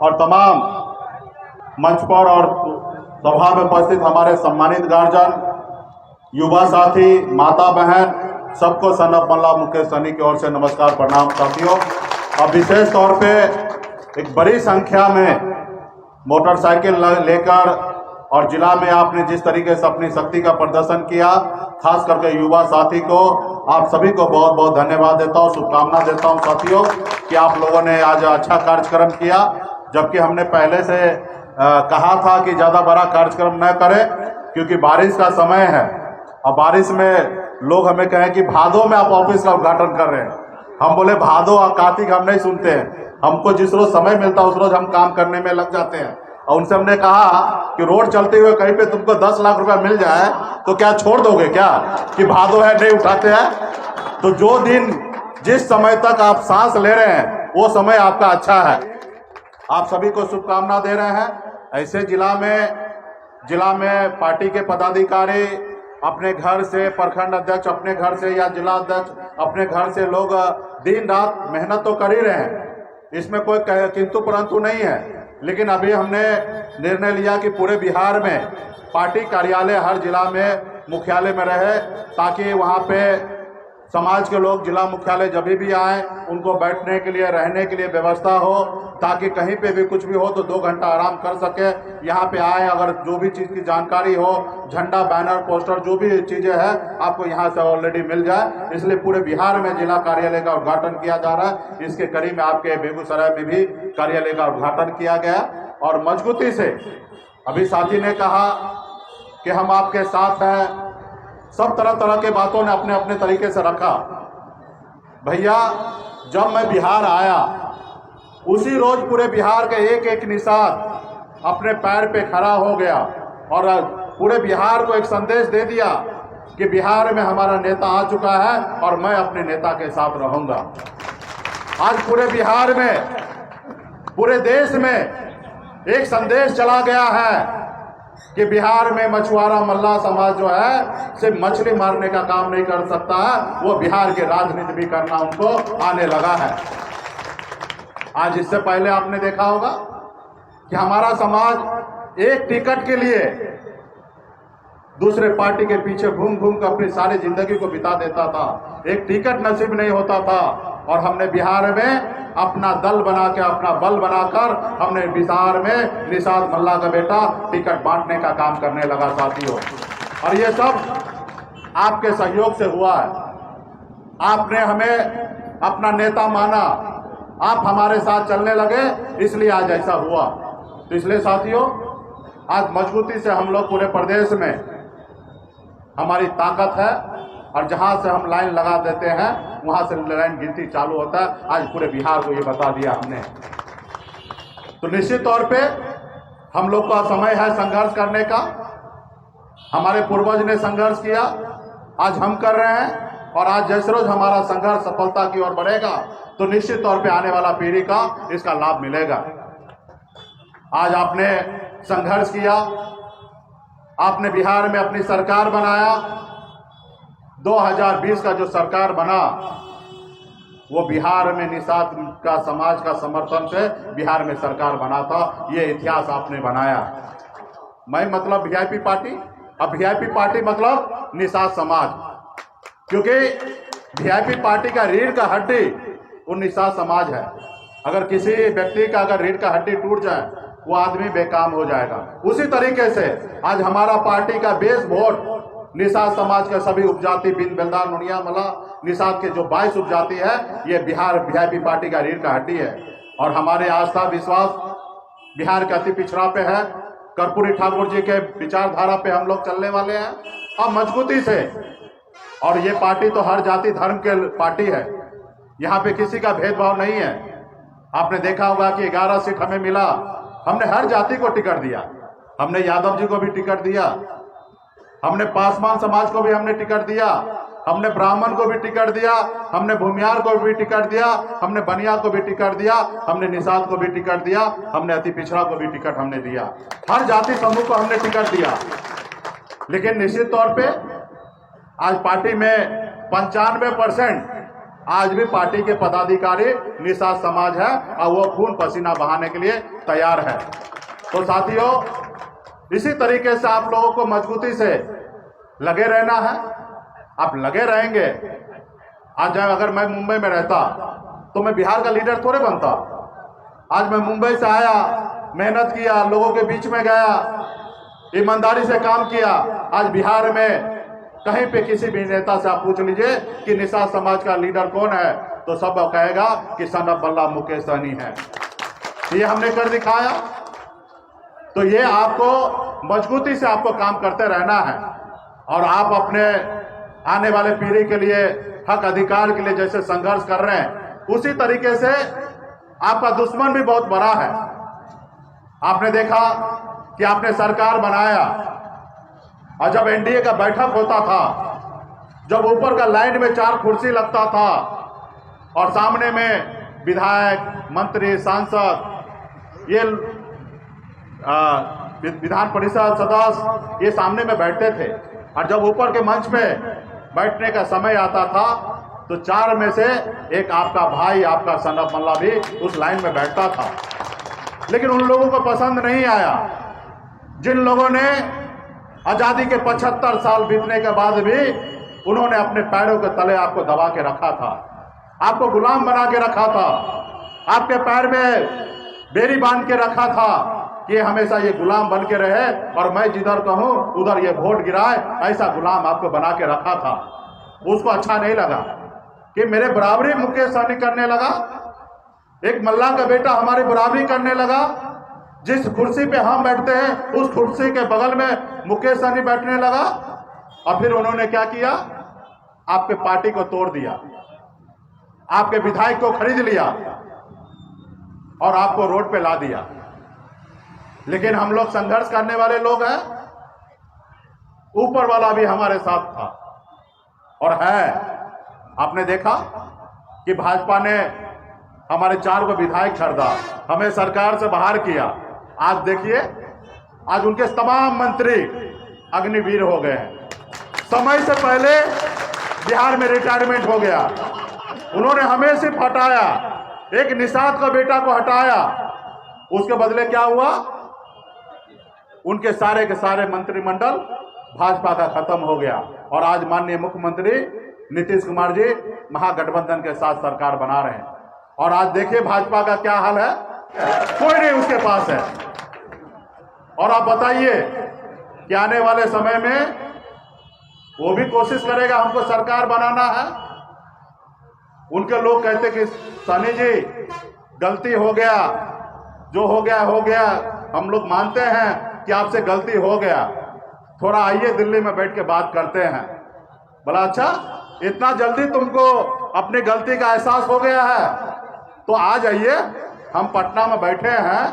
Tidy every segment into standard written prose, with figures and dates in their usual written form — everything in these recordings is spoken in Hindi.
और तमाम मंच पर और सभा में उपस्थित हमारे सम्मानित गार्जियन, युवा साथी, माता बहन, सबको सन ऑफ मल्ला मुकेश सहनी की ओर से नमस्कार, प्रणाम साथियों। और विशेष तौर पे एक बड़ी संख्या में मोटरसाइकिल लेकर और जिला में आपने जिस तरीके से अपनी शक्ति का प्रदर्शन किया, खास करके युवा साथी को, आप सभी को बहुत बहुत धन्यवाद देता हूँ, शुभकामना देता हूँ साथियों कि आप लोगों ने आज अच्छा कार्यक्रम किया। जबकि हमने पहले से कहा था कि ज़्यादा बड़ा कार्यक्रम न करें क्योंकि बारिश का समय है और बारिश में लोग हमें कहें कि भादों में आप ऑफिस का उद्घाटन कर रहे हैं। हम बोले भादो और कार्तिक हम नहीं सुनते हैं, हमको जिस रोज समय मिलता है उस रोज हम काम करने में लग जाते हैं। और उनसे हमने कहा कि रोड चलते हुए कहीं पे तुमको 10 लाख रुपया मिल जाए तो क्या छोड़ दोगे क्या कि भादो है नहीं उठाते हैं। तो जो दिन जिस समय तक आप सांस ले रहे हैं वो समय आपका अच्छा है। आप सभी को शुभकामना दे रहे हैं। ऐसे जिला में पार्टी के पदाधिकारी अपने घर से, प्रखंड अध्यक्ष अपने घर से या जिला अध्यक्ष अपने घर से, लोग दिन रात मेहनत तो कर ही रहे हैं, इसमें कोई किंतु परंतु नहीं है। लेकिन अभी हमने निर्णय लिया कि पूरे बिहार में पार्टी कार्यालय हर जिला में मुख्यालय में रहे ताकि वहाँ पे समाज के लोग जिला मुख्यालय जब भी आए उनको बैठने के लिए, रहने के लिए व्यवस्था हो, ताकि कहीं पे भी कुछ भी हो तो 2 घंटा आराम कर सके। यहाँ पे आए, अगर जो भी चीज़ की जानकारी हो, झंडा, बैनर, पोस्टर, जो भी चीज़ें हैं आपको यहाँ से ऑलरेडी मिल जाए। इसलिए पूरे बिहार में जिला कार्यालय का उद्घाटन किया जा रहा है। इसके करीब में आपके बेगूसराय में भी कार्यालय का उद्घाटन किया गया और मजबूती से अभी साथी ने कहा कि हम आपके साथ हैं। सब तरह के बातों ने अपने अपने तरीके से रखा। भैया, जब मैं बिहार आया उसी रोज पूरे बिहार के एक एक निषाद अपने पैर पे खड़ा हो गया और पूरे बिहार को एक संदेश दे दिया कि बिहार में हमारा नेता आ चुका है और मैं अपने नेता के साथ रहूंगा। आज पूरे बिहार में, पूरे देश में एक संदेश चला गया है कि बिहार में मछुआरा मल्लाह समाज जो है सिर्फ मछली मारने का काम नहीं कर सकता है, वो बिहार की राजनीति भी करना उनको आने लगा है। आज इससे पहले आपने देखा होगा कि हमारा समाज एक टिकट के लिए दूसरे पार्टी के पीछे घूम घूम कर अपनी सारी जिंदगी को बिता देता था। एक टिकट नसीब नहीं होता था और हमने बिहार में अपना दल बना के, अपना बल बनाकर हमने बिहार में निषाद मल्ला का बेटा टिकट बांटने का काम करने लगा साथियों। और ये सब आपके सहयोग से हुआ है। आपने हमें अपना नेता माना, आप हमारे साथ चलने लगे, इसलिए आज ऐसा हुआ। तो इसलिए साथियों, आज मजबूती से हम लोग पूरे प्रदेश में हमारी ताकत है और जहां से हम लाइन लगा देते हैं वहां से लाइन गिनती चालू होता है। आज पूरे बिहार को ये बता दिया हमने। तो निश्चित तौर पे हम लोग का समय है संघर्ष करने का। हमारे पूर्वज ने संघर्ष किया, आज हम कर रहे हैं और आज जैसे रोज हमारा संघर्ष सफलता की ओर बढ़ेगा तो निश्चित तौर पे आने वाला पीढ़ी का इसका लाभ मिलेगा। आज आपने संघर्ष किया, आपने बिहार में अपनी सरकार बनाया। 2020 का जो सरकार बना वो बिहार में निषाद का समाज का समर्थन से बिहार में सरकार बना था। ये इतिहास आपने बनाया। मैं मतलब वीआईपी पार्टी, अब वीआईपी पार्टी मतलब निषाद समाज, क्योंकि वीआईपी पार्टी का रीढ़ का हड्डी वो निषाद समाज है। अगर किसी व्यक्ति का अगर रीढ़ का हड्डी टूट जाए वो आदमी बेकाम हो जाएगा। उसी तरीके से आज हमारा पार्टी का बेस वोट निषाद समाज के सभी उपजाति, बिन, बेलदार, नुनिया, मला, निषाद के जो 22 उपजाति है, ये बिहार वीआईपी पार्टी का रीढ़ का हड्डी है। और हमारे आस्था विश्वास बिहार के अति पिछड़ा पे है। कर्पूरी ठाकुर जी के विचारधारा पे हम लोग चलने वाले हैं और मजबूती से। और ये पार्टी तो हर जाति धर्म के पार्टी है, यहाँ पे किसी का भेदभाव नहीं है। आपने देखा होगा कि 11 सीट हमें मिला, हमने हर जाति को टिकट दिया। हमने यादव जी को भी टिकट दिया, हमने पासवान समाज को भी हमने टिकट दिया, हमने ब्राह्मण को भी टिकट दिया, हमने भूमियार को भी टिकट दिया, हमने बनिया को भी टिकट दिया, हमने निषाद को भी टिकट दिया, हमने अति पिछड़ा को भी टिकट हमने दिया। हर जाति समूह को हमने टिकट दिया। लेकिन निश्चित तौर पे आज पार्टी में 95% आज भी पार्टी के पदाधिकारी निषाद समाज है और वो खून पसीना बहाने के लिए तैयार है। तो साथियों, इसी तरीके से आप लोगों को मजबूती से लगे रहना है। आप लगे रहेंगे। आज अगर मैं मुंबई में रहता तो मैं बिहार का लीडर थोड़े बनता। आज मैं मुंबई से आया, मेहनत किया, लोगों के बीच में गया, ईमानदारी से काम किया। आज बिहार में कहीं पे किसी भी नेता से आप पूछ लीजिए कि निषाद समाज का लीडर कौन है, तो सब कहेगा कि सन ऑफ बल्ला मुकेश सहनी है। ये हमने कर दिखाया। तो ये आपको मजबूती से आपको काम करते रहना है और आप अपने आने वाले पीढ़ी के लिए, हक अधिकार के लिए जैसे संघर्ष कर रहे हैं, उसी तरीके से आपका दुश्मन भी बहुत बड़ा है। आपने देखा कि आपने सरकार बनाया और जब एनडीए का बैठक होता था, जब ऊपर का लाइन में 4 कुर्सी लगता था और सामने में विधायक, मंत्री, सांसद, ये विधान परिषद सदस्य ये सामने में बैठते थे और जब ऊपर के मंच पे बैठने का समय आता था तो 4 में से एक आपका भाई, आपका सन ऑफ बल्ला भी उस लाइन में बैठता था। लेकिन उन लोगों को पसंद नहीं आया जिन लोगों ने आजादी के 75 साल बीतने के बाद भी उन्होंने अपने पैरों के तले आपको दबा के रखा था, आपको गुलाम बना के रखा था, आपके पैर में बेड़ी बांध के रखा था कि हमेशा ये गुलाम बन के रहे और मैं जिधर कहूं उधर ये वोट गिराए। ऐसा गुलाम आपको बना के रखा था। उसको अच्छा नहीं लगा कि मेरे बराबरी मुकेश सहनी करने लगा, एक मल्ला का बेटा हमारी बराबरी करने लगा। जिस कुर्सी पे हम बैठते हैं उस कुर्सी के बगल में मुकेश सहनी बैठने लगा। और फिर उन्होंने क्या किया? आपके पार्टी को तोड़ दिया, आपके विधायक को खरीद लिया और आपको रोड पे ला दिया। लेकिन हम लोग संघर्ष करने वाले लोग हैं, ऊपर वाला भी हमारे साथ था और है। आपने देखा कि भाजपा ने हमारे 4 को विधायक खरीदा, हमें सरकार से बाहर किया। आज देखिए, आज उनके तमाम मंत्री अग्निवीर हो गए हैं। समय से पहले बिहार में रिटायरमेंट हो गया। उन्होंने हमें सिर्फ हटाया, एक निषाद का बेटा को हटाया। उसके बदले क्या हुआ? उनके सारे के सारे मंत्रिमंडल भाजपा का खत्म हो गया और आज माननीय मुख्यमंत्री नीतीश कुमार जी महागठबंधन के साथ सरकार बना रहे हैं। और आज देखिए भाजपा का क्या हाल है, कोई नहीं उसके पास है। और आप बताइए कि आने वाले समय में वो भी कोशिश करेगा हमको सरकार बनाना है। उनके लोग कहते कि सहनी जी गलती हो गया, जो हो गया हो गया, हम लोग मानते हैं कि आपसे गलती हो गया, थोड़ा आइए दिल्ली में बैठ के बात करते हैं। बोला अच्छा, इतना जल्दी तुमको अपनी गलती का एहसास हो गया है तो आ जाइए, हम पटना में बैठे हैं,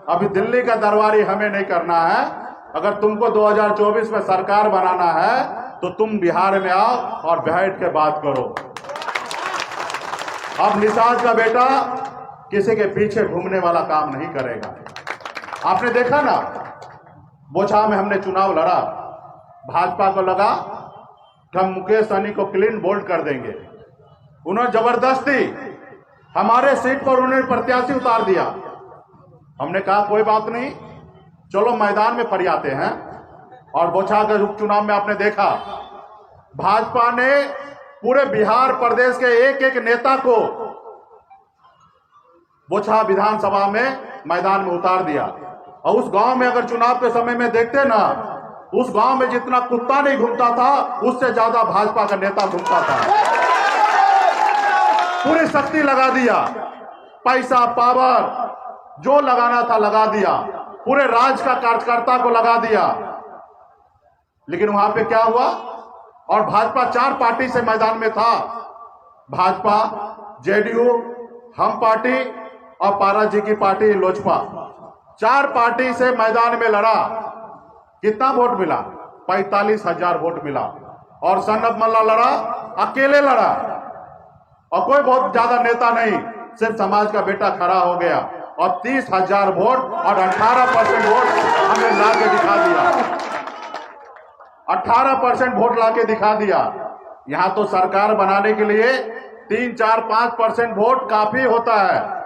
अभी दिल्ली का दरबारी हमें नहीं करना है। अगर तुमको 2024 में सरकार बनाना है तो तुम बिहार में आओ और बैठ के बात करो। अब निषाद का बेटा किसी के पीछे घूमने वाला काम नहीं करेगा। आपने देखा ना, बोछा में हमने चुनाव लड़ा, भाजपा को लगा कि हम मुकेश सहनी को क्लीन बोल्ड कर देंगे। उन्होंने जबरदस्ती हमारे सीट पर उन्होंने प्रत्याशी उतार दिया। हमने कहा कोई बात नहीं, चलो मैदान में फरियाते हैं। और बोछा के उपचुनाव में आपने देखा भाजपा ने पूरे बिहार प्रदेश के एक एक नेता को बोछा विधानसभा में मैदान में उतार दिया। और उस गांव में अगर चुनाव के समय में देखते ना, उस गांव में जितना कुत्ता नहीं घूमता था उससे ज्यादा भाजपा का नेता घूमता था। पूरी शक्ति लगा दिया, पैसा पावर जो लगाना था लगा दिया, पूरे राज्य का कार्यकर्ता को लगा दिया। लेकिन वहां पे क्या हुआ? और भाजपा 4 पार्टी से मैदान में था, भाजपा, जेडीयू, हम पार्टी और पारा जी की पार्टी लोजपा। 4 पार्टी से मैदान में लड़ा। कितना वोट मिला? 45,000 वोट मिला। और सन ऑफ बल्ला लड़ा, अकेले लड़ा और कोई बहुत ज्यादा नेता नहीं, सिर्फ समाज का बेटा खड़ा हो गया और 30,000 वोट और 18% वोट हमें ला के दिखा दिया। 18% वोट ला के दिखा दिया। यहां तो सरकार बनाने के लिए 3, 4, 5% वोट काफी होता है।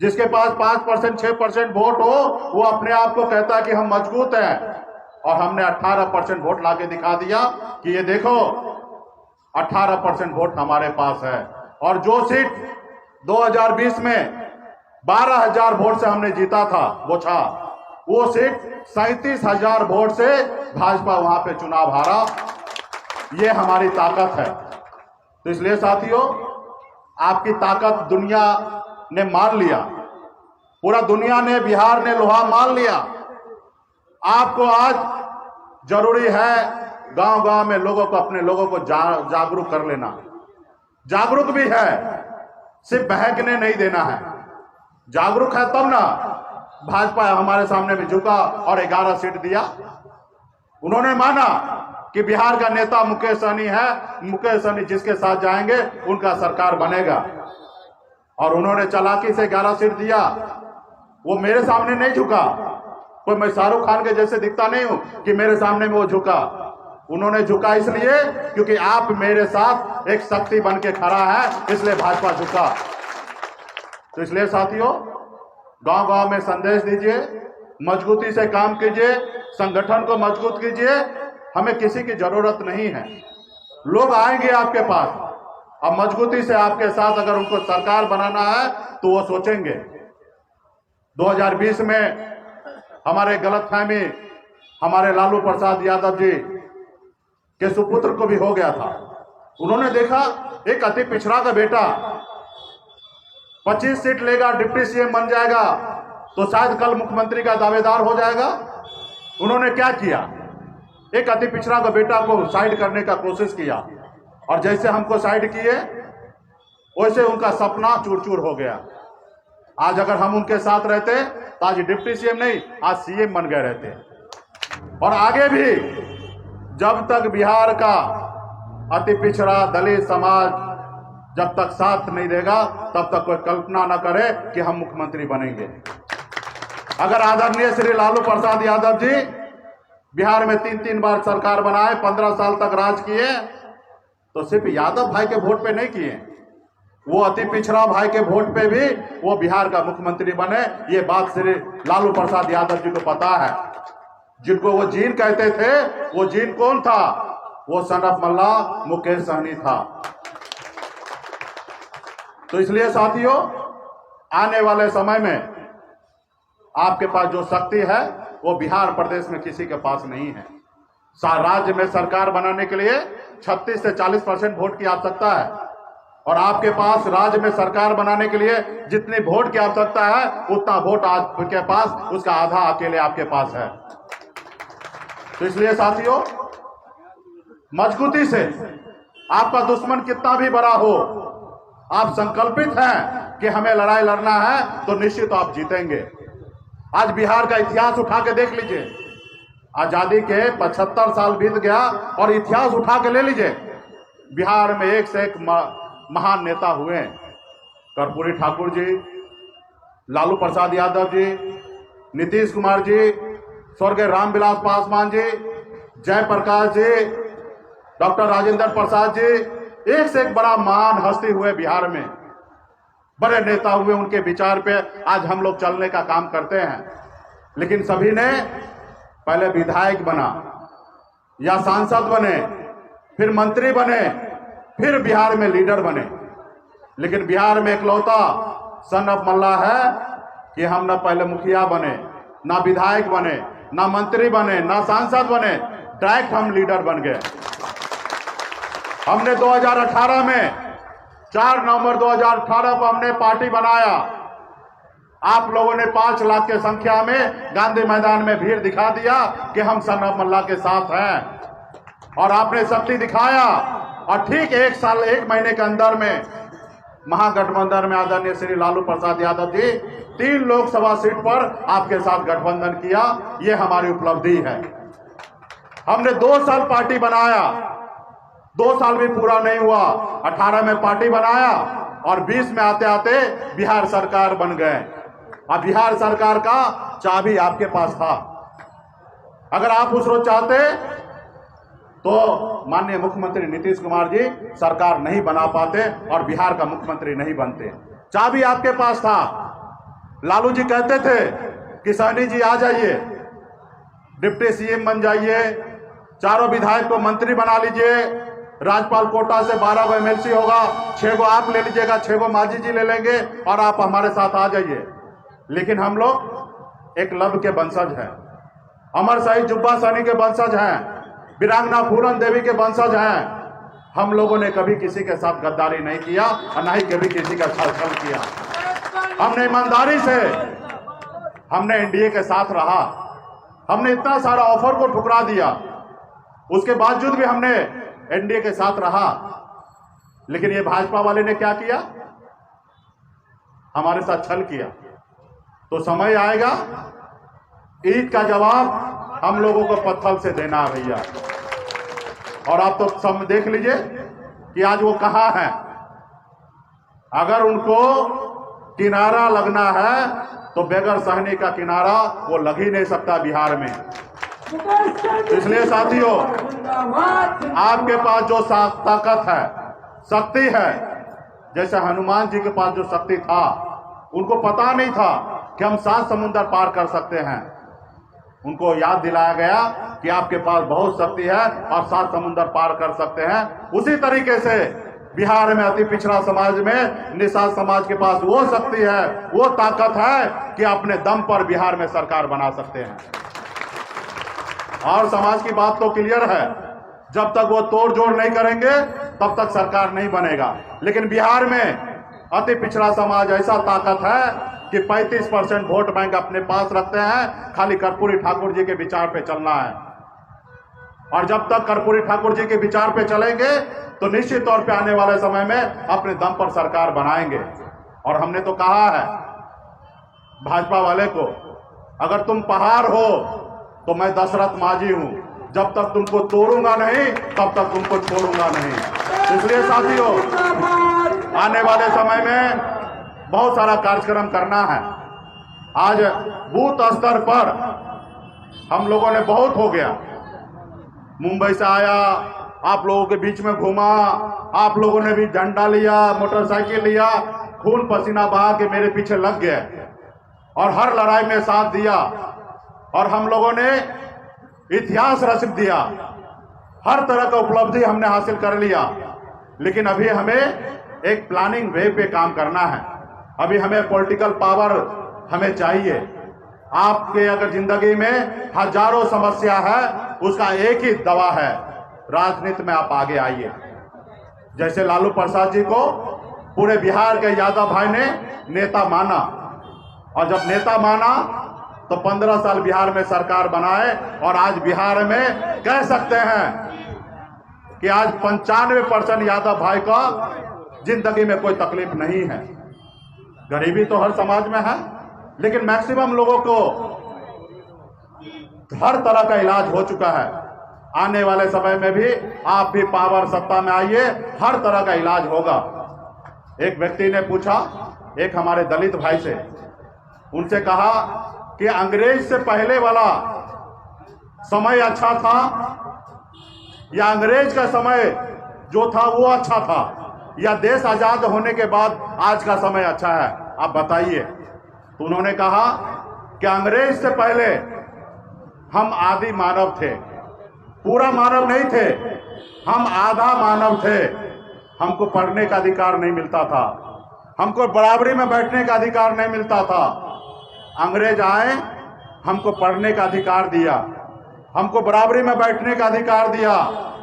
जिसके पास 5%, 6% वोट हो, वो अपने आप को कहता है कि हम मजबूत हैं। और हमने 18% वोट लाके दिखा दिया कि ये देखो 18% वोट हमारे पास है। और जो सीट 2020 में 12,000 वोट से हमने जीता था, वो सीट 37,000 वोट से भाजपा वहां पे चुनाव हारा। ये हमारी ताकत है। तो इसलिए साथियों, आपकी ताकत दुनिया ने मान लिया, पूरा दुनिया ने, बिहार ने लोहा मान लिया। आपको आज जरूरी है गांव गांव में लोगों को, अपने लोगों को जागरूक कर लेना। जागरूक भी है, सिर्फ बहकने नहीं देना है। जागरूक है तब ना भाजपा हमारे सामने भी झुका और 11 सीट दिया। उन्होंने माना कि बिहार का नेता मुकेश सहनी है, मुकेश सहनी जिसके साथ जाएंगे उनका सरकार बनेगा। और उन्होंने चालाकी से 11 सीट दिया। वो मेरे सामने नहीं झुका, कोई मैं शाहरुख खान के जैसे दिखता नहीं हूं कि मेरे सामने में वो झुका। उन्होंने झुका इसलिए क्योंकि आप मेरे साथ एक शक्ति बन के खड़ा है, इसलिए भाजपा झुका। तो इसलिए साथियों, गांव गांव में संदेश दीजिए, मजबूती से काम कीजिए, संगठन को मजबूत कीजिए। हमें किसी की जरूरत नहीं है, लोग आएंगे आपके पास। अब मजबूती से आपके साथ अगर उनको सरकार बनाना है तो वो सोचेंगे। 2020 में हमारे गलतफहमी हमारे लालू प्रसाद यादव जी के सुपुत्र को भी हो गया था। उन्होंने देखा एक अति पिछड़ा का बेटा 25 सीट लेगा, डिप्टी सीएम बन जाएगा, तो शायद कल मुख्यमंत्री का दावेदार हो जाएगा। उन्होंने क्या किया, एक अति पिछड़ा का बेटा को साइड करने का कोशिश किया, और जैसे हमको साइड किए वैसे उनका सपना चूर चूर हो गया। आज अगर हम उनके साथ रहते तो आज डिप्टी सीएम नहीं, आज सीएम बन गए रहते। और आगे भी जब तक बिहार का अति पिछड़ा दलित समाज जब तक साथ नहीं देगा, तब तक कोई कल्पना न करे कि हम मुख्यमंत्री बनेंगे। अगर आदरणीय श्री लालू प्रसाद यादव जी बिहार में 3-3 बार सरकार बनाए, 15 साल तक राज किए, तो सिर्फ यादव भाई के वोट पे नहीं किए, वो अति पिछड़ा भाई के वोट पे भी वो बिहार का मुख्यमंत्री बने। ये बात श्री लालू प्रसाद यादव जी को पता है। जिनको वो जीन कहते थे, वो जीन कौन था? वो सन ऑफ मल्ला मुकेश सहनी था। तो इसलिए साथियों, आने वाले समय में आपके पास जो शक्ति है वो बिहार प्रदेश में किसी के पास नहीं है। राज्य में सरकार बनाने के लिए 36 से 40% वोट की आवश्यकता है, और आपके पास राज्य में सरकार बनाने के लिए जितनी वोट की आवश्यकता है उतना वोट आपके पास, उसका आधा अकेले आपके पास है। तो इसलिए साथियों, मजबूती से, आपका दुश्मन कितना भी बड़ा हो, आप संकल्पित हैं कि हमें लड़ाई लड़ना है, तो निश्चित आप जीतेंगे। आज बिहार का इतिहास उठा के देख लीजिए, आजादी के 75 साल बीत गया, और इतिहास उठा के ले लीजिए, बिहार में एक से एक महान नेता हुए। कर्पूरी ठाकुर जी, लालू प्रसाद यादव जी, नीतीश कुमार जी, स्वर्गीय रामविलास पासवान जी, जयप्रकाश जी, डॉक्टर राजेंद्र प्रसाद जी, एक से एक बड़ा महान हस्ती हुए बिहार में, बड़े नेता हुए। उनके विचार पे आज हम लोग चलने का काम करते हैं। लेकिन सभी ने पहले विधायक बना या सांसद बने, फिर मंत्री बने, फिर बिहार में लीडर बने। लेकिन बिहार में इकलौता सन ऑफ मल्ला है कि हम न पहले मुखिया बने, ना विधायक बने, ना मंत्री बने, ना सांसद बने, डायरेक्ट हम लीडर बन गए। हमने 2018 में 4 नवंबर 2018 को हमने पार्टी बनाया। आप लोगों ने 5 लाख के संख्या में गांधी मैदान में भीड़ दिखा दिया कि हम सन ऑफ मल्ला के साथ हैं, और आपने शक्ति दिखाया। और ठीक 1 साल 1 महीने के अंदर में महागठबंधन में आदरणीय श्री लालू प्रसाद यादव जी 3 लोकसभा सीट पर आपके साथ गठबंधन किया। ये हमारी उपलब्धि है। हमने 2 साल पार्टी बनाया, 2 साल भी पूरा नहीं हुआ, 18 में पार्टी बनाया, और 20 में आते आते बिहार सरकार बन गए। अब बिहार सरकार का चाबी आपके पास था। अगर आप उस रोज चाहते तो माननीय मुख्यमंत्री नीतीश कुमार जी सरकार नहीं बना पाते और बिहार का मुख्यमंत्री नहीं बनते। चाबी आपके पास था। लालू जी कहते थे कि सहनी जी आ जाइए, डिप्टी सीएम बन जाइए, चारों विधायक को मंत्री बना लीजिए, राज्यपाल कोटा से 12 गो एमएलसी होगा, 6 गो आप ले लीजिएगा, 6 गो मांझी जी ले लेंगे और आप हमारे साथ आ जाइए। लेकिन हम लोग एकलव्य के वंशज हैं, अमर शहीद जुब्बा सहनी के वंशज हैं, वीरांगना फूलन देवी के वंशज हैं। हम लोगों ने कभी किसी के साथ गद्दारी नहीं किया और ना ही कभी किसी का छल किया। हमने ईमानदारी से हमने एनडीए के साथ रहा। हमने इतना सारा ऑफर को ठुकरा दिया, उसके बावजूद भी हमने एनडीए के साथ रहा। लेकिन ये भाजपा वाले ने क्या किया? हमारे साथ छल किया। तो समय आएगा, ईद का जवाब हम लोगों को पत्थर से देना है भैया। और आप तो सब देख लीजिए कि आज वो कहां हैं। अगर उनको किनारा लगना है तो बगैर सहनी का किनारा वो लग ही नहीं सकता बिहार में। इसलिए साथियों, आपके पास जो ताकत है, शक्ति है, जैसे हनुमान जी के पास जो शक्ति था, उनको पता नहीं था कि हम 7 समुंदर पार कर सकते हैं। उनको याद दिलाया गया कि आपके पास बहुत शक्ति है और 7 समुंदर पार कर सकते हैं। उसी तरीके से बिहार में अति पिछड़ा समाज में निषाद समाज के पास वो शक्ति है, वो ताकत है कि अपने दम पर बिहार में सरकार बना सकते हैं। और समाज की बात तो क्लियर है, जब तक वो तोड़ जोड़ नहीं करेंगे तब तक सरकार नहीं बनेगा। लेकिन बिहार में अति पिछड़ा समाज ऐसा ताकत है कि 35% वोट बैंक अपने पास रखते हैं। खाली कर्पूरी ठाकुर जी के विचार पे चलना है। और जब तक कर्पूरी ठाकुर जी के विचार पे चलेंगे तो निश्चित तौर पे आने वाले समय में अपने दम पर सरकार बनाएंगे। और हमने तो कहा है भाजपा वाले को, अगर तुम पहाड़ हो तो मैं दशरथ मांझी हूं, जब तक तुमको तोड़ूंगा नहीं तब तक तुमको छोड़ूंगा नहीं। इसलिए साथियों, आने वाले समय में बहुत सारा कार्यक्रम करना है। आज बूथ स्तर पर हम लोगों ने बहुत हो गया। मुंबई से आया, आप लोगों के बीच में घूमा, आप लोगों ने भी झंडा लिया, मोटरसाइकिल लिया, खून पसीना बहा के मेरे पीछे लग गए और हर लड़ाई में साथ दिया। और हम लोगों ने इतिहास रच दिया, हर तरह का उपलब्धि हमने हासिल कर लिया। लेकिन अभी हमें एक प्लानिंग वे पे काम करना है। अभी हमें पॉलिटिकल पावर हमें चाहिए। आपके अगर जिंदगी में हजारों समस्या है, उसका एक ही दवा है, राजनीति में आप आगे आइए। जैसे लालू प्रसाद जी को पूरे बिहार के यादव भाई ने नेता माना, और जब नेता माना तो 15 साल बिहार में सरकार बनाए। और आज बिहार में कह सकते हैं कि आज 95% यादव भाई का जिंदगी में कोई तकलीफ नहीं है। गरीबी तो हर समाज में है, लेकिन मैक्सिमम लोगों को हर तरह का इलाज हो चुका है। आने वाले समय में भी आप भी पावर सत्ता में आइए, हर तरह का इलाज होगा। एक व्यक्ति ने पूछा एक हमारे दलित भाई से, उनसे कहा कि अंग्रेज से पहले वाला समय अच्छा था या अंग्रेज का समय जो था वो अच्छा था, या देश आजाद होने के बाद आज का समय अच्छा है, आप बताइए। तो उन्होंने कहा कि अंग्रेज से पहले हम आदि मानव थे, पूरा मानव नहीं थे, हम आधा मानव थे। हमको पढ़ने का अधिकार नहीं मिलता था, हमको बराबरी में बैठने का अधिकार नहीं मिलता था। अंग्रेज आए, हमको पढ़ने का अधिकार दिया, हमको बराबरी में बैठने का अधिकार दिया,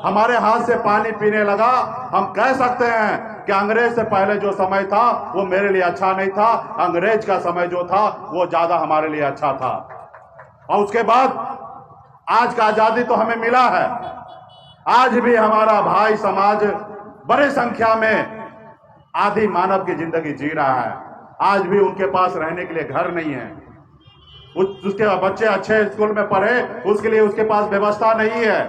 हमारे हाथ से पानी पीने लगा। हम कह सकते हैं कि अंग्रेज से पहले जो समय था वो मेरे लिए अच्छा नहीं था, अंग्रेज का समय जो था वो ज्यादा हमारे लिए अच्छा था। और उसके बाद आज का आजादी तो हमें मिला है। आज भी हमारा भाई समाज बड़ी संख्या में आधी मानव की जिंदगी जी रहा है। आज भी उनके पास रहने के लिए घर नहीं है, उसके बच्चे अच्छे स्कूल में पढ़े उसके लिए उसके पास व्यवस्था नहीं है,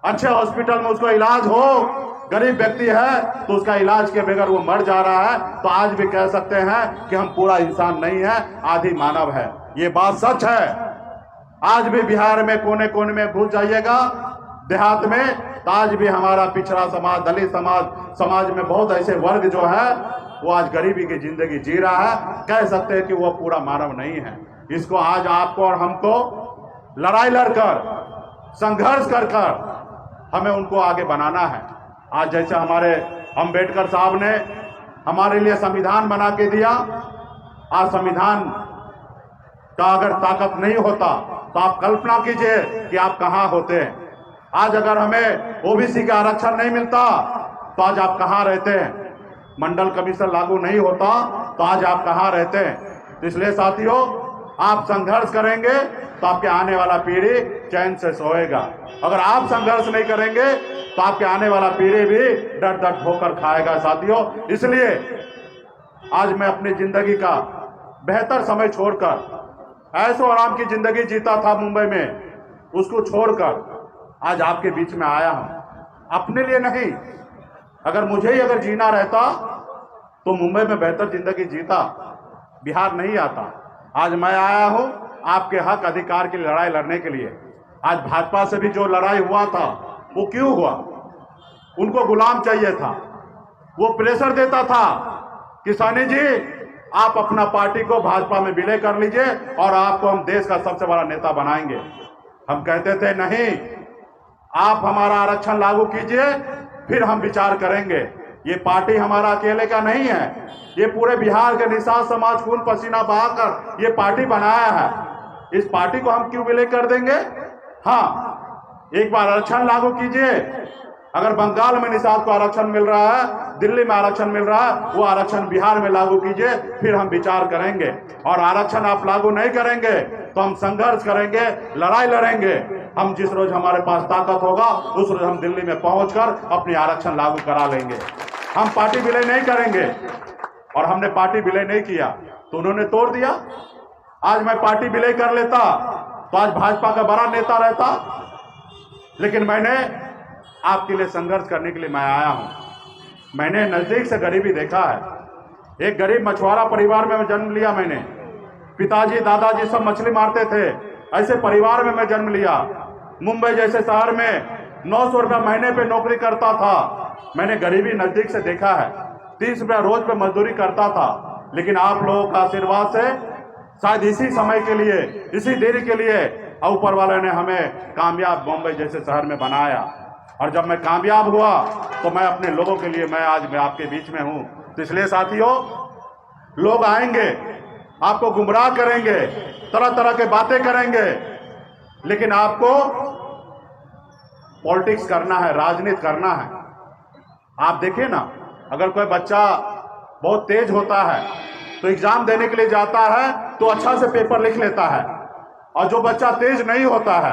अच्छे हॉस्पिटल में उसको इलाज हो, गरीब व्यक्ति है तो उसका इलाज के बगैर वो मर जा रहा है। तो आज भी कह सकते हैं कि हम पूरा इंसान नहीं है, आधी मानव है। ये बात सच है। आज भी बिहार में कोने कोने में घुस जाइएगा, देहात में, तो आज भी हमारा पिछड़ा समाज, दलित समाज में बहुत ऐसे वर्ग जो है वो आज गरीबी की जिंदगी जी रहा है। कह सकते हैं कि वो पूरा मानव नहीं है। इसको आज आपको और हमको लड़ाई लड़कर, संघर्ष कर हमें उनको आगे बनाना है। आज जैसे हमारे अम्बेडकर साहब ने हमारे लिए संविधान बना के दिया, आज संविधान का अगर ताकत नहीं होता तो आप कल्पना कीजिए कि आप कहां होते हैं। आज अगर हमें ओबीसी का आरक्षण नहीं मिलता तो आज आप कहां रहते हैं। मंडल कमीशन लागू नहीं होता तो आज आप कहां रहते हैं। तो इसलिए साथियों, आप संघर्ष करेंगे तो आपके आने वाला पीढ़ी चैन से सोएगा। अगर आप संघर्ष नहीं करेंगे तो आपके आने वाला पीढ़ी भी डर डर ठोकर खाएगा। साथियों, इसलिए आज मैं अपनी जिंदगी का बेहतर समय छोड़कर, ऐशो आराम की जिंदगी जीता था मुंबई में, उसको छोड़कर आज आपके बीच में आया हूं। अपने लिए नहीं, अगर मुझे ही अगर जीना रहता तो मुंबई में बेहतर जिंदगी जीता, बिहार नहीं आता। आज मैं आया हूं आपके हक अधिकार की लड़ाई लड़ने के लिए। आज भाजपा से भी जो लड़ाई हुआ था वो क्यों हुआ? उनको गुलाम चाहिए था, वो प्रेशर देता था कि सनी जी आप अपना पार्टी को भाजपा में विलय कर लीजिए और आपको हम देश का सबसे बड़ा नेता बनाएंगे। हम कहते थे नहीं, आप हमारा आरक्षण लागू कीजिए, फिर हम विचार करेंगे। ये पार्टी हमारा अकेले का नहीं है, ये पूरे बिहार के निषाद समाज खून पसीना बहाकर ये पार्टी बनाया है। इस पार्टी को हम क्यों विलय कर देंगे? हाँ, एक बार आरक्षण लागू कीजिए। अगर बंगाल में निषाद को आरक्षण मिल रहा है, दिल्ली में आरक्षण मिल रहा है, वो आरक्षण बिहार में लागू कीजिए, फिर हम विचार करेंगे। और आरक्षण आप लागू नहीं करेंगे तो हम संघर्ष करेंगे, लड़ाई लड़ेंगे। हम जिस रोज हमारे पास ताकत होगा उस रोज हम दिल्ली में पहुंचकर अपनी आरक्षण लागू करा लेंगे। हम पार्टी विलय नहीं करेंगे। और हमने पार्टी विलय नहीं किया तो उन्होंने तोड़ दिया। आज मैं पार्टी विलय कर लेता तो आज भाजपा का बड़ा नेता रहता। लेकिन मैंने आपके लिए संघर्ष करने के लिए मैं आया हूं। मैंने नजदीक से गरीबी देखा है। एक गरीब मछुआरा परिवार में जन्म लिया मैंने। पिताजी दादाजी सब मछली मारते थे, ऐसे परिवार में मैं जन्म लिया। मुंबई जैसे शहर में 900 रुपया महीने पे नौकरी करता था। मैंने गरीबी नजदीक से देखा है। 30 रुपया रोज पे मजदूरी करता था। लेकिन आप लोगों का आशीर्वाद से शायद इसी समय के लिए, इसी देरी के लिए ऊपर वाले ने हमें कामयाब मुंबई जैसे शहर में बनाया। और जब मैं कामयाब हुआ तो मैं अपने लोगों के लिए, मैं आज आपके बीच में हूं। तो इसलिए साथियों, लोग आएंगे, आपको गुमराह करेंगे, तरह तरह के बातें करेंगे, लेकिन आपको पॉलिटिक्स करना है, राजनीति करना है। आप देखिए ना, अगर कोई बच्चा बहुत तेज होता है तो एग्जाम देने के लिए जाता है तो अच्छा से पेपर लिख लेता है। और जो बच्चा तेज नहीं होता है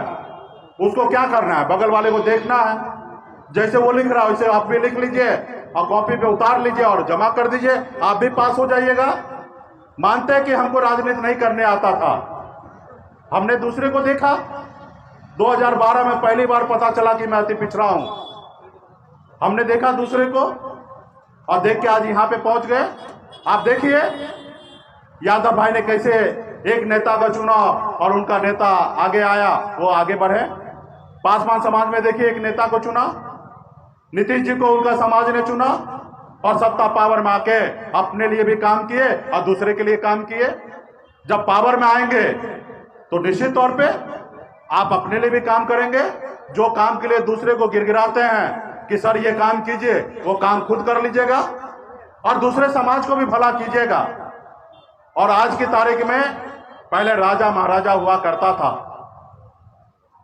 उसको क्या करना है? बगल वाले को देखना है, जैसे वो लिख रहा है वैसे आप भी लिख लीजिए और कॉपी पे उतार लीजिए और जमा कर दीजिए, आप भी पास हो जाइएगा। मानते हैं कि हमको राजनीति नहीं करने आता था। हमने दूसरे को देखा। 2012 में पहली बार पता चला कि मैं अति पिछड़ा हूं। हमने देखा दूसरे को और देख के आज यहां पे पहुंच गए। आप देखिए यादव भाई ने कैसे एक नेता को चुना और उनका नेता आगे आया, वो आगे बढ़े। पासवान समाज में देखिए एक नेता को चुना, नीतीश जी को उनका समाज ने चुना और सत्ता पावर में आके अपने लिए भी काम किए और दूसरे के लिए काम किए। जब पावर में आएंगे तो निश्चित तौर पे आप अपने लिए भी काम करेंगे। जो काम के लिए दूसरे को गिड़गिड़ाते हैं कि सर ये काम कीजिए, वो काम खुद कर लीजिएगा और दूसरे समाज को भी भला कीजिएगा। और आज की तारीख में पहले राजा महाराजा हुआ करता था।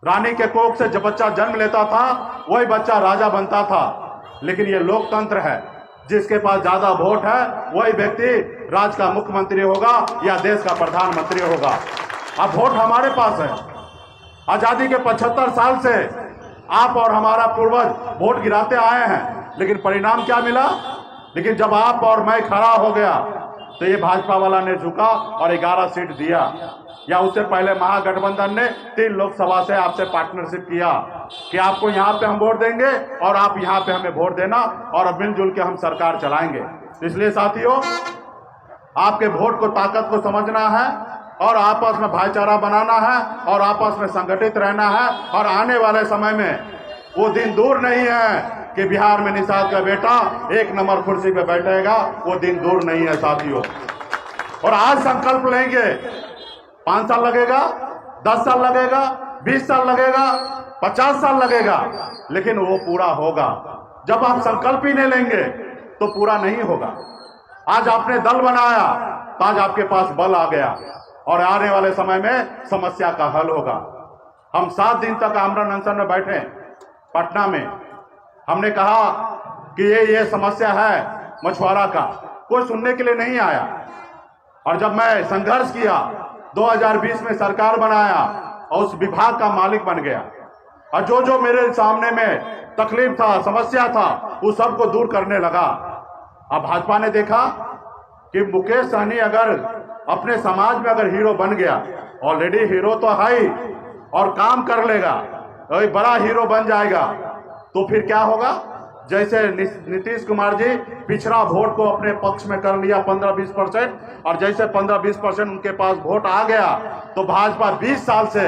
रानी के कोख से जब बच्चा जन्म लेता था वही बच्चा राजा बनता था। लेकिन ये लोकतंत्र है, जिसके पास ज्यादा वोट है वही व्यक्ति राज्य का मुख्यमंत्री होगा या देश का प्रधानमंत्री होगा। अब वोट हमारे पास है। आजादी के 75 साल से आप और हमारा पूर्वज वोट गिराते आए हैं, लेकिन परिणाम क्या मिला? लेकिन जब आप और मैं खड़ा हो गया तो ये भाजपा वाला ने झुका और 11 सीट दिया। या उससे पहले महागठबंधन ने 3 लोकसभा से आपसे पार्टनरशिप किया कि आपको यहाँ पे हम वोट देंगे और आप यहाँ पे हमें वोट देना और मिलजुल के हम सरकार चलाएंगे। इसलिए साथियों, आपके वोट को, ताकत को समझना है और आपस में भाईचारा बनाना है और आपस में संगठित रहना है। और आने वाले समय में वो दिन दूर नहीं है कि बिहार में निषाद का बेटा 1 नंबर कुर्सी पे बैठेगा। वो दिन दूर नहीं है साथियों। और आज संकल्प लेंगे, 5 साल लगेगा, 10 साल लगेगा, 20 साल लगेगा, 50 साल लगेगा, लेकिन वो पूरा होगा। जब आप संकल्प ही नहीं लेंगे तो पूरा नहीं होगा। आज आपने दल बनाया तो आज आपके पास बल आ गया और आने वाले समय में समस्या का हल होगा। हम 7 दिन तक आमरण अनशन में बैठे पटना में। हमने कहा कि ये समस्या है मछुआरा का, कोई सुनने के लिए नहीं आया। और जब मैं संघर्ष किया, 2020 में सरकार बनाया और उस विभाग का मालिक बन गया, और जो मेरे सामने में तकलीफ था, समस्या था, उस सबको दूर करने लगा। अब भाजपा ने देखा कि मुकेश सहनी अगर अपने समाज में अगर हीरो बन गया, ऑलरेडी हीरो तो है ही, और काम कर लेगा, बड़ा हीरो बन जाएगा, तो फिर क्या होगा? जैसे नीतीश कुमार जी पिछड़ा वोट को अपने पक्ष में कर लिया 15-20%, और जैसे 15-20% उनके पास वोट आ गया तो भाजपा 20 साल से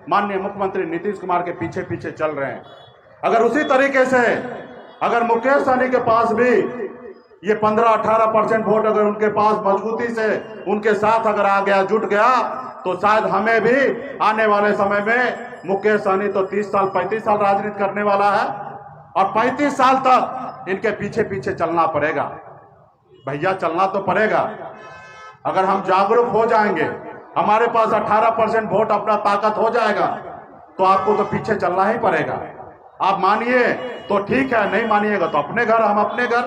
माननीय मुख्यमंत्री नीतीश कुमार के पीछे पीछे चल रहे हैं। अगर उसी तरीके से अगर मुकेश सहनी के पास भी ये 15-18% वोट अगर उनके पास मजबूती से उनके साथ अगर आ गया, जुट गया, तो शायद हमें भी आने वाले समय में, मुकेश सहनी तो 30 साल 35 साल राजनीति करने वाला है और 35 साल तक इनके पीछे पीछे चलना पड़ेगा। भैया चलना तो पड़ेगा। अगर हम जागरूक हो जाएंगे, हमारे पास 18% वोट अपना ताकत हो जाएगा, तो आपको तो पीछे चलना ही पड़ेगा। आप मानिए तो ठीक है, नहीं मानिएगा तो अपने घर, हम अपने घर।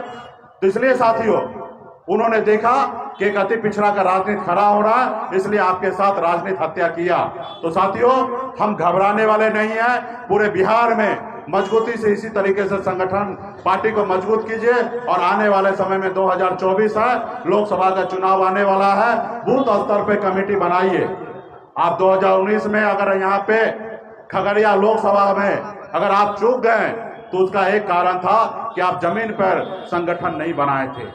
तो इसलिए साथियों, उन्होंने देखा कि एक अति पिछड़ा का राजनीति खड़ा हो रहा है, इसलिए आपके साथ राजनीति हत्या किया। तो साथियों, हम घबराने वाले नहीं हैं। पूरे बिहार में मजबूती से इसी तरीके से संगठन पार्टी को मजबूत कीजिए। और आने वाले समय में 2024 है, लोकसभा का चुनाव आने वाला है, बूथ स्तर पे कमेटी बनाइए। आप 2019 में अगर यहाँ पे खगड़िया लोकसभा में अगर आप चूक गए तो उसका एक कारण था कि आप जमीन पर संगठन नहीं बनाए थे।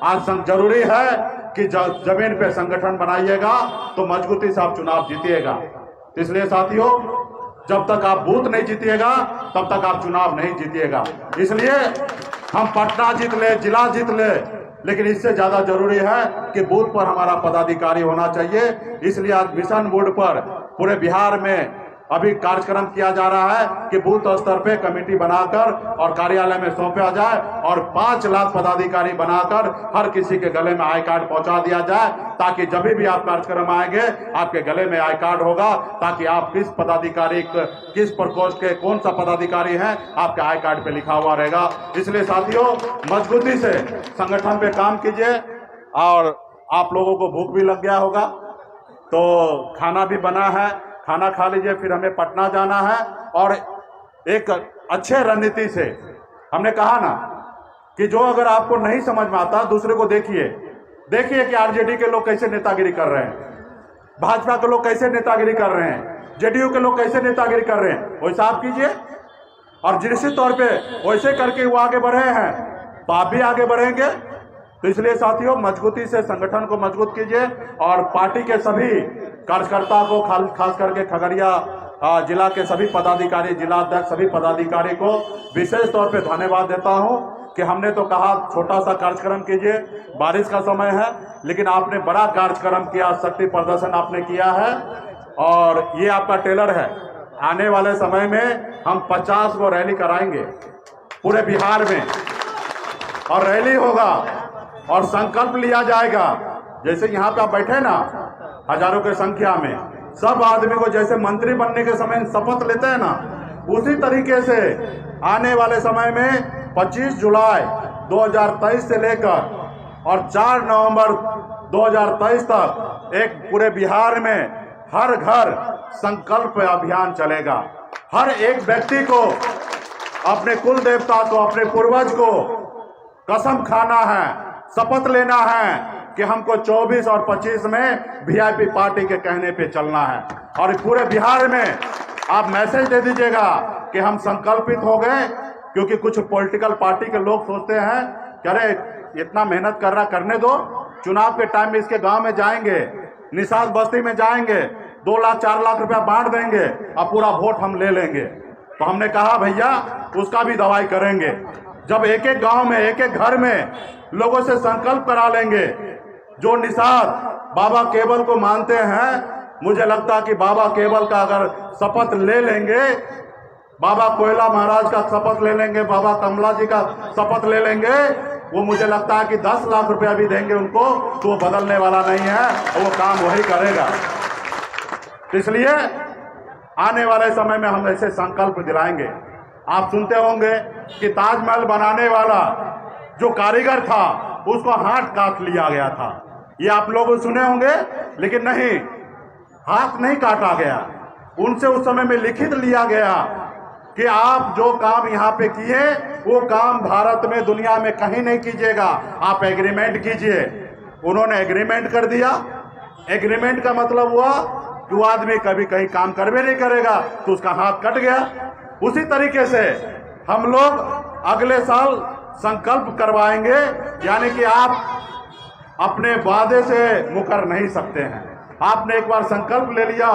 आज जरूरी है कि जमीन पे संगठन बनाइएगा तो मजबूती से आप चुनाव जीतिएगा। इसलिए साथियों, जब तक आप बूथ नहीं जीतिएगा तब तक आप चुनाव नहीं जीतिएगा। इसलिए हम पटना जीत ले, जिला जीत ले, लेकिन इससे ज्यादा जरूरी है कि बूथ पर हमारा पदाधिकारी होना चाहिए। इसलिए आज मिशन मोड पर पूरे बिहार में अभी कार्यक्रम किया जा रहा है कि बूथ स्तर पे कमेटी बनाकर और कार्यालय में सौंपा जाए और 5 लाख पदाधिकारी बनाकर हर किसी के गले में आई कार्ड पहुंचा दिया जाए, ताकि जब भी आप कार्यक्रम आएंगे आपके गले में आई कार्ड होगा, ताकि आप किस पदाधिकारी, किस प्रकोष्ठ के कौन सा पदाधिकारी हैं, आपके आई कार्ड पे लिखा हुआ रहेगा। इसलिए साथियों, मजबूती से संगठन पे काम कीजिए। और आप लोगों को भूख भी लग गया होगा तो खाना भी बना है, खाना खा लीजिए, फिर हमें पटना जाना है। और एक अच्छे रणनीति से हमने कहा ना कि जो अगर आपको नहीं समझ में आता, दूसरे को देखिए कि आरजेडी के लोग कैसे नेतागिरी कर रहे हैं, भाजपा के लोग कैसे नेतागिरी कर रहे हैं, जेडीयू के लोग कैसे नेतागिरी कर रहे हैं, वैसा आप कीजिए। और निश्चित तौर पे वैसे करके वो आगे बढ़े हैं तो आप भी आगे बढ़ेंगे। तो इसलिए साथियों, मजबूती से संगठन को मजबूत कीजिए। और पार्टी के सभी कार्यकर्ता को, खास करके खगड़िया जिला के सभी पदाधिकारी, जिला अध्यक्ष, सभी पदाधिकारी को विशेष तौर पे धन्यवाद देता हूं कि हमने तो कहा छोटा सा कार्यक्रम कीजिए, बारिश का समय है, लेकिन आपने बड़ा कार्यक्रम किया, शक्ति प्रदर्शन आपने किया है। और ये आपका टेलर है। आने वाले समय में हम 50 को रैली कराएंगे पूरे बिहार में, और रैली होगा और संकल्प लिया जाएगा। जैसे यहाँ पे आप बैठे ना हजारों की संख्या में, सब आदमी को जैसे मंत्री बनने के समय शपथ लेते हैं ना, उसी तरीके से आने वाले समय में 25 जुलाई 2023 से लेकर और 4 नवंबर 2023 तक एक पूरे बिहार में हर घर संकल्प अभियान चलेगा। हर एक व्यक्ति को अपने कुल देवता को, अपने पूर्वज को कसम खाना है, शपथ लेना है कि हमको 24 और 25 में वीआईपी पार्टी के कहने पे चलना है। और पूरे बिहार में आप मैसेज दे दीजिएगा कि हम संकल्पित हो गए। क्योंकि कुछ पॉलिटिकल पार्टी के लोग सोचते हैं कि अरे इतना मेहनत कर रहा, करने दो, चुनाव के टाइम में इसके गांव में जाएंगे, निषाद बस्ती में जाएंगे, 2 लाख 4 लाख रुपया बांट देंगे और पूरा वोट हम ले लेंगे। तो हमने कहा भैया उसका भी दवाई करेंगे। जब एक एक गांव में, एक एक घर में लोगों से संकल्प करा लेंगे, जो निषाद बाबा केवल को मानते हैं, मुझे लगता है कि बाबा केवल का अगर शपथ ले लेंगे, बाबा कोयला महाराज का शपथ ले लेंगे, बाबा कमला जी का शपथ ले लेंगे, वो मुझे लगता है कि 10 लाख रुपया भी देंगे उनको तो वो बदलने वाला नहीं है और वो काम वही करेगा। इसलिए आने वाले समय में हम ऐसे संकल्प दिलाएंगे। आप सुनते होंगे कि ताजमहल बनाने वाला जो कारीगर था उसको हाथ काट लिया गया था, ये आप लोग सुने होंगे, लेकिन नहीं, हाथ नहीं काटा गया, उनसे उस समय में लिखित लिया गया कि आप जो काम यहाँ पे किए वो काम भारत में, दुनिया में कहीं नहीं कीजिएगा, आप एग्रीमेंट कीजिए। उन्होंने एग्रीमेंट कर दिया। एग्रीमेंट का मतलब हुआ कि वो आदमी कभी कहीं काम करवे नहीं करेगा तो उसका हाथ कट गया। उसी तरीके से हम लोग अगले साल संकल्प करवाएंगे, यानी कि आप अपने वादे से मुकर नहीं सकते हैं। आपने एक बार संकल्प ले लिया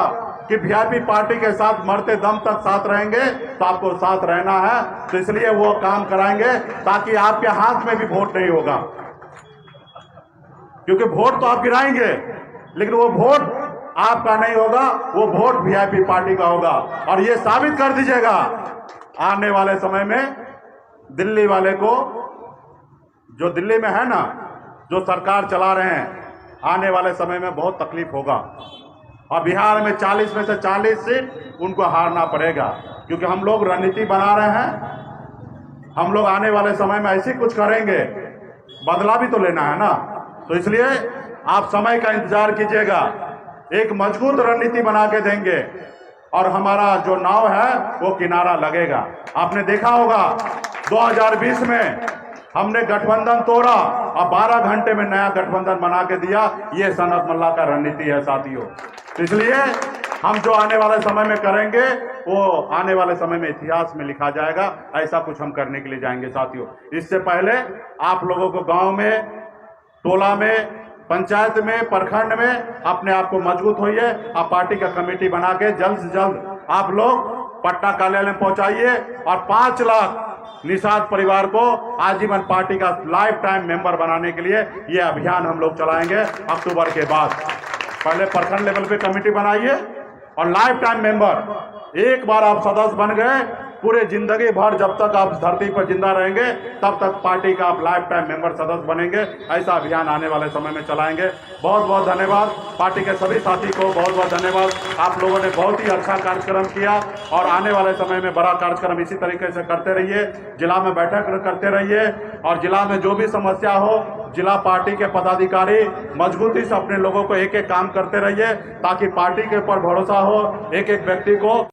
कि वीआईपी पार्टी के साथ मरते दम तक साथ रहेंगे, तो आपको साथ रहना है, तो इसलिए वो काम कराएंगे ताकि आपके हाथ में भी वोट नहीं होगा, क्योंकि वोट तो आप गिराएंगे लेकिन वो वोट आपका नहीं होगा, वो वोट वीआईपी पार्टी का होगा। और ये साबित कर दीजिएगा आने वाले समय में दिल्ली वाले को, जो दिल्ली में है ना, जो सरकार चला रहे हैं, आने वाले समय में बहुत तकलीफ होगा और बिहार में 40 में से 40 सीट उनको हारना पड़ेगा, क्योंकि हम लोग रणनीति बना रहे हैं। हम लोग आने वाले समय में ऐसी कुछ करेंगे, बदला भी तो लेना है ना, तो इसलिए आप समय का इंतजार कीजिएगा। एक मजबूत रणनीति बना के देंगे और हमारा जो नाव है वो किनारा लगेगा। आपने देखा होगा 2020 में हमने गठबंधन तोड़ा और 12 घंटे में नया गठबंधन बना के दिया। ये सनत मल्ला का रणनीति है साथियों। इसलिए हम जो आने वाले समय में करेंगे वो आने वाले समय में इतिहास में लिखा जाएगा। ऐसा कुछ हम करने के लिए जाएंगे साथियों। इससे पहले आप लोगों को गांव में, टोला में, पंचायत में, प्रखंड में अपने आप को मजबूत होइए। आप पार्टी का कमेटी बना के जल्द से जल्द आप लोग पटना कार्यालय में पहुंचाइए और 5 लाख निषाद परिवार को आजीवन पार्टी का लाइफ टाइम मेंबर बनाने के लिए ये अभियान हम लोग चलाएंगे। अक्टूबर के बाद पहले प्रखंड लेवल पे कमेटी बनाइए और लाइफ टाइम मेंबर, एक बार आप सदस्य बन गए, पूरे जिंदगी भर जब तक आप धरती पर जिंदा रहेंगे तब तक पार्टी का आप लाइफ टाइम मेंबर सदस्य बनेंगे। ऐसा अभियान आने वाले समय में चलाएंगे। बहुत बहुत धन्यवाद पार्टी के सभी साथी को, बहुत बहुत धन्यवाद। आप लोगों ने बहुत ही अच्छा कार्यक्रम किया और आने वाले समय में बड़ा कार्यक्रम इसी तरीके से करते रहिए। जिला में बैठक करते रहिए और जिला में जो भी समस्या हो, जिला पार्टी के पदाधिकारी मजबूती से अपने लोगों को एक एक काम करते रहिए ताकि पार्टी के ऊपर भरोसा हो। एक एक व्यक्ति को